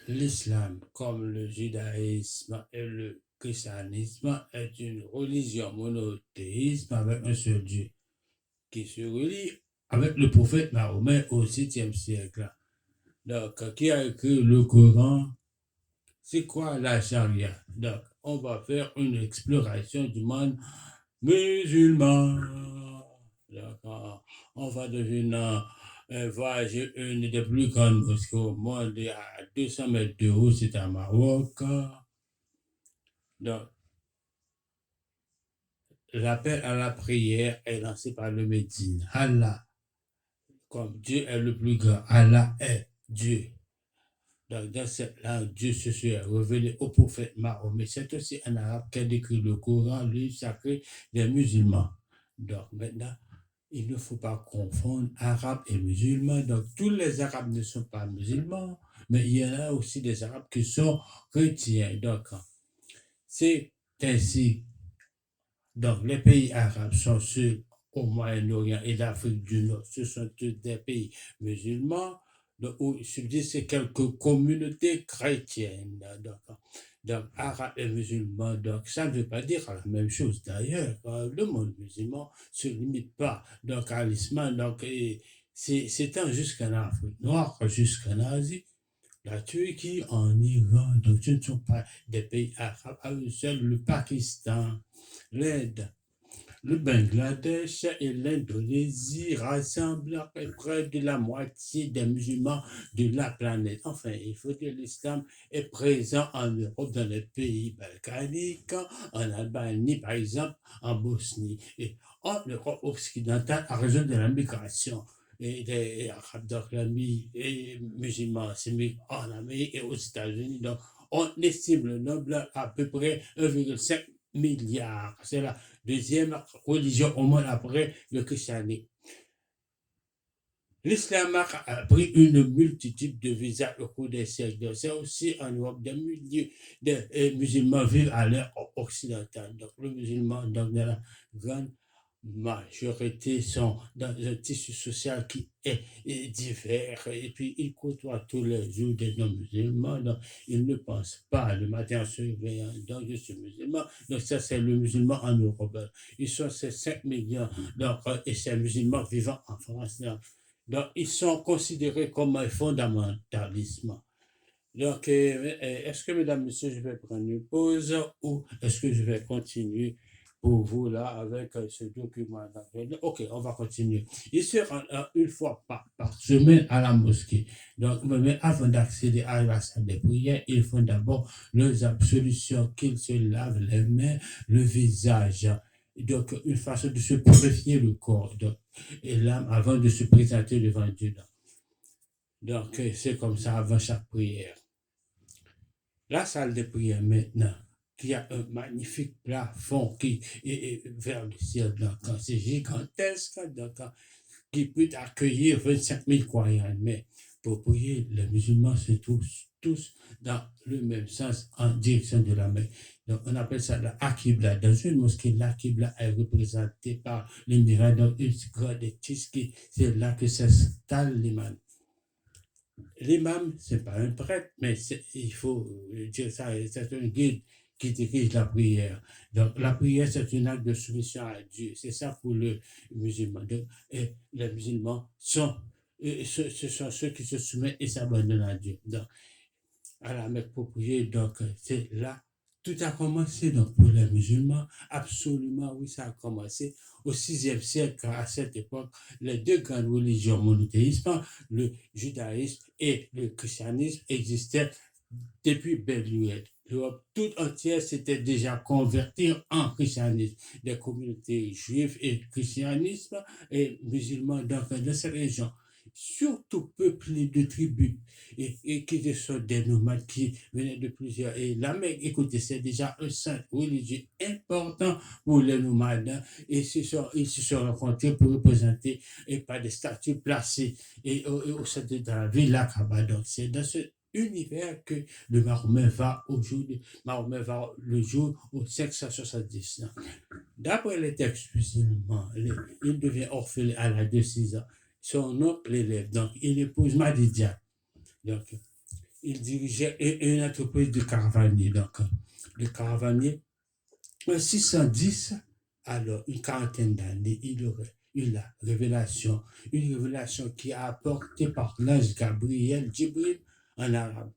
l'islam, comme le judaïsme et le christianisme, est une religion monothéisme avec un seul Dieu, qui se relie avec le prophète Mahomet au 7e siècle. Donc, qui a écrit le Coran? C'est quoi la charia? Donc, on va faire une exploration du monde musulman. Donc, on va devenir voyager une des plus grandes mosquées au monde à 200 mètres de haut, c'est à Maroc. Donc, l'appel à la prière est lancé par le Médine. Allah, comme Dieu est le plus grand, Allah est Dieu. Donc, dans cette langue, Dieu se serait révélé au prophète Mahomet. C'est aussi en arabe qu'a décrit le Coran, le livre sacré des musulmans. Donc, maintenant, il ne faut pas confondre arabe et musulman. Donc, tous les arabes ne sont pas musulmans, mais il y en a aussi des arabes qui sont chrétiens. Donc, c'est ainsi. Donc, les pays arabes sont ceux au Moyen-Orient et l'Afrique du Nord. Ce sont tous des pays musulmans où subsistent quelques communautés chrétiennes. Donc, arabes et musulmans, donc ça ne veut pas dire la même chose d'ailleurs. Le monde musulman ne se limite pas donc, à l'islam. Donc, c'est jusqu'en Afrique noire, jusqu'en Asie. La Turquie, en Iran, donc ce ne sont pas des pays arabes à eux seuls, le Pakistan, l'Inde, le Bangladesh et l'Indonésie rassemblent près de la moitié des musulmans de la planète. Enfin, il faut dire que l'islam est présent en Europe, dans les pays balkaniques, en Albanie, par exemple, en Bosnie, et en Europe occidentale à raison de la migration et des Arabes, donc et musulmans sémites en Amérique et aux États-Unis. Donc, on estime le nombre à peu près 1,5 milliard. C'est la deuxième religion au monde après le christianisme. L'islam a pris une multitude de visages au cours des siècles. C'est aussi en Europe des milliers de musulmans vivent à l'ère occidentale. Donc, les musulmans, donc, dans la grande majorité, sont dans un tissu social qui est divers. Et puis, ils côtoient tous les jours des non-musulmans. Donc, ils ne pensent pas le matin en se réveillant. Donc, je suis musulman. Donc, ça, c'est le musulman en Europe. Ils sont ces 5 millions. Donc, et ces musulmans vivant en France. Donc, ils sont considérés comme un fondamentalisme. Donc, est-ce que, mesdames, messieurs, je vais prendre une pause ou est-ce que je vais continuer pour vous là avec ce document? Ok, on va continuer. Ils se rendent une fois par semaine à la mosquée. Donc, mais avant d'accéder à la salle de prière, ils font d'abord leurs absolutions, qu'ils se lavent les mains, le visage. Donc, une façon de se purifier le corps donc, et l'âme avant de se présenter devant Dieu. Donc, c'est comme ça avant chaque prière. La salle de prière maintenant, qui a un magnifique plafond qui est vers le ciel, donc c'est gigantesque, donc, qui peut accueillir 25 000 croyants. Mais pour prier, les musulmans se trouvent tous dans le même sens en direction de la Mecque. Donc on appelle ça la Akibla. Dans une mosquée, l'Akibla est représentée par les mirages, donc une grande qui c'est là que s'installe l'imam. L'imam, ce n'est pas un prêtre, mais il faut dire ça, c'est un guide qui dirige la prière. Donc, la prière, c'est un acte de soumission à Dieu. C'est ça pour le musulman. Donc, et les musulmans ce sont ceux qui se soumettent et s'abandonnent à Dieu. Donc, à la Mecque pour prier, donc, c'est là. Tout a commencé donc, pour les musulmans. Absolument, oui, ça a commencé au 6e siècle. À cette époque, les deux grandes religions monothéistes, le judaïsme et le christianisme, existaient depuis belle lurette. L'Europe toute entière s'était déjà convertie en christianisme. Des communautés juives et christianisme et musulmans donc, dans cette région, surtout peuplées de tribus et qui sont des nomades qui venaient de plusieurs. Et la Mecque, écoutez, c'est déjà un centre religieux important pour les nomades. Et ils se sont rencontrés pour représenter et par des statues placées et au centre de la ville, la Kaaba. Donc, c'est dans ce univers que le Mahomet va le jour au 570. D'après les textes musulmans, il devient orphelin à l'âge de 6 ans. Son oncle l'élève, donc il épouse Madidia. Donc, il dirigeait une entreprise de caravanier. Donc, le caravanier, en 610, alors une quarantaine d'années, il aurait eu la révélation, une révélation qui est apportée par l'ange Gabriel, Jibril en arabe.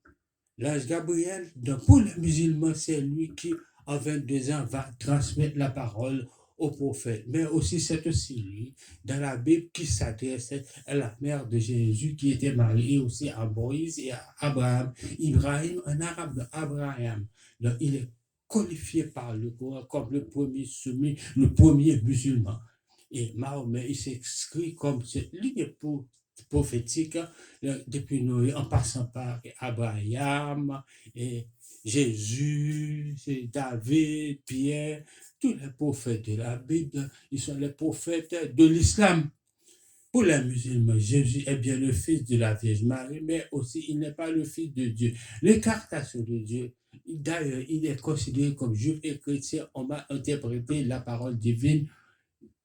L'ange Gabriel, donc pour les musulmans, c'est lui qui, en 22 ans, va transmettre la parole au prophète. Mais aussi, c'est aussi lui, dans la Bible, qui s'adressait à la mère de Jésus, qui était mariée aussi à Moïse et à Abraham. Ibrahim, en arabe, Abraham. Donc, il est qualifié par le Coran comme le premier soumis, le premier musulman. Et Mahomet, il s'inscrit comme ligne prophétique depuis Noé, en passant par Abraham, et Jésus, David, Pierre, tous les prophètes de la Bible, ils sont les prophètes de l'islam. Pour les musulmans, Jésus est bien le fils de la Vierge Marie, mais aussi il n'est pas le fils de Dieu. L'incarnation de Dieu, d'ailleurs, il est considéré comme juif et chrétien, on va interpréter la parole divine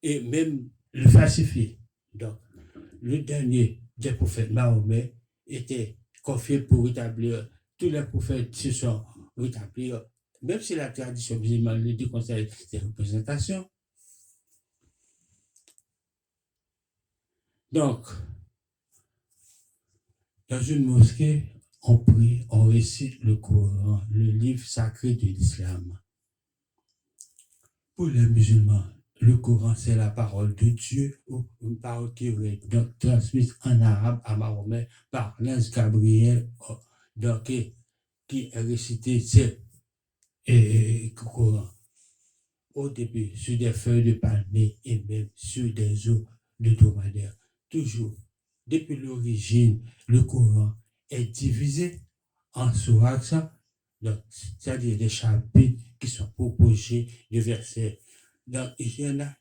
et même le falsifier. Donc, le dernier des prophètes, Mahomet, était confié pour rétablir. Tous les prophètes se sont rétablis, même si la tradition musulmane le déconseille ces représentations. Donc, dans une mosquée, on prie, on récite le Coran, le livre sacré de l'islam. Pour les musulmans, le Coran, c'est la parole de Dieu, une parole qui est donc transmise en arabe à Mahomet par l'ange Gabriel, donc, qui est récité le Coran au début sur des feuilles de palmier et même sur des os de dromadaire. Toujours, depuis l'origine, le Coran est divisé en sourates, c'est-à-dire des chapitres qui sont proposés de versets. Donc, il y en a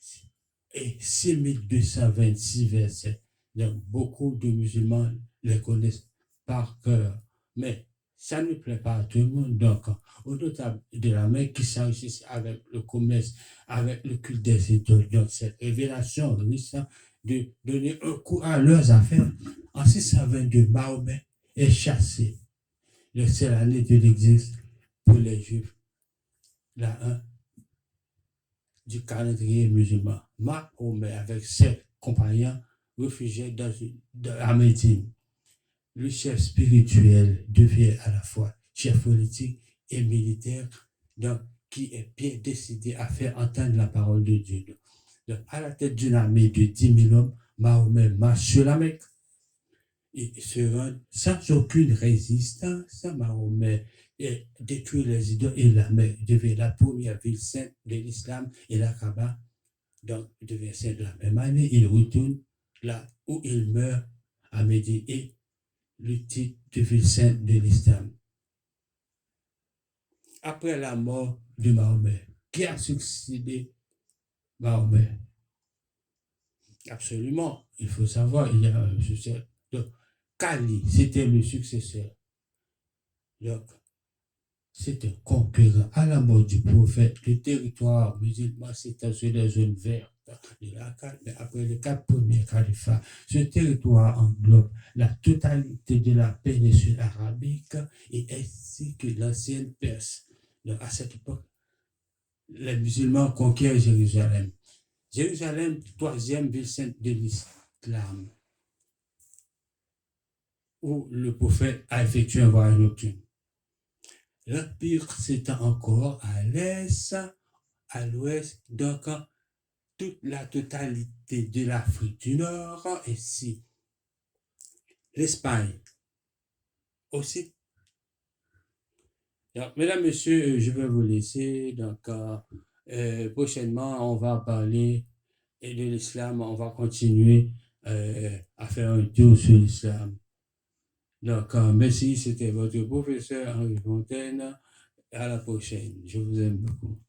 6226 versets. Donc, beaucoup de musulmans les connaissent par cœur. Mais ça ne plaît pas à tout le monde. Donc, au-delà de la Mecque qui s'enrichissent avec le commerce, avec le culte des idoles, donc cette révélation risque de donner un coup à leurs affaires. En 622, Mahomet est chassé. C'est l'année de l'exil pour les Juifs. La 1 du calendrier musulman. Mahomet, avec ses compagnons, réfugiés à Médine. Le chef spirituel devient à la fois chef politique et militaire, donc qui est bien décidé à faire entendre la parole de Dieu. Donc, à la tête d'une armée de 10 000 hommes, Mahomet marche sur la Mecque. Il se rend sans aucune résistance. Mahomet détruit les idoles et la Mecque devient la première ville sainte de l'islam et la Kaaba, donc devient sainte la même année. Il retourne là où il meurt à Médine et le titre de ville sainte de l'islam. Après la mort de Mahomet, qui a succédé Mahomet? Absolument, il faut savoir, il y a un successeur. Donc, Kali, c'était le successeur. Donc, c'est un concurrent. À la mort du prophète, le territoire musulman s'étend sur les zones vertes de l'Akkad, mais après les 4 premiers califats, ce territoire englobe la totalité de la péninsule arabique et ainsi que l'ancienne Perse. Donc, à cette époque, les musulmans conquièrent Jérusalem. Jérusalem, 3e ville sainte de l'islam, où le prophète a effectué un voyage nocturne. L'empire s'étend encore à l'est, à l'ouest, donc toute la totalité de l'Afrique du Nord, ici, l'Espagne aussi. Donc, mesdames, messieurs, je vais vous laisser. Donc, prochainement, on va parler de l'islam, on va continuer à faire un tour sur l'islam. Donc, merci, c'était votre professeur Henri Fontaine. À la prochaine. Je vous aime beaucoup.